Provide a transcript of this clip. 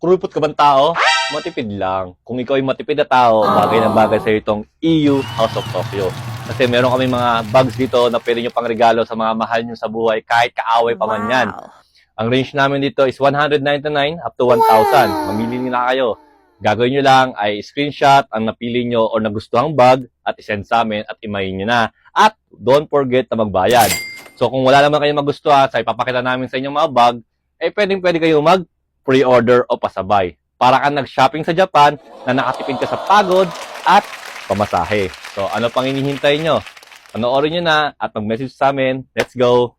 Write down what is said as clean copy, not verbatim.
kurupot ka bang tao? Matipid lang. Kung ikaw ay matipid na tao, bagay na bagay sa itong EU House of Tokyo. Kasi meron kami mga bags dito na pwede nyo pang regalo sa mga mahal nyo sa buhay kahit kaaway pa man yan. Ang range namin dito is 199 up to 1,000. Mamili na kayo. Gagawin nyo lang ay screenshot ang napili nyo o nagustuhang bag at isend sa amin at imayin nyo na. At don't forget na magbayad. So kung wala naman kayo magustuhan sa ipapakita namin sa inyong mga bag, pwede kayo mag-pre-order o pasabay. Para kang nag-shopping sa Japan na nakatipid ka sa pagod at pamasahe. So ano pang hinihintay nyo? Panoorin nyo na at mag-message sa amin. Let's go!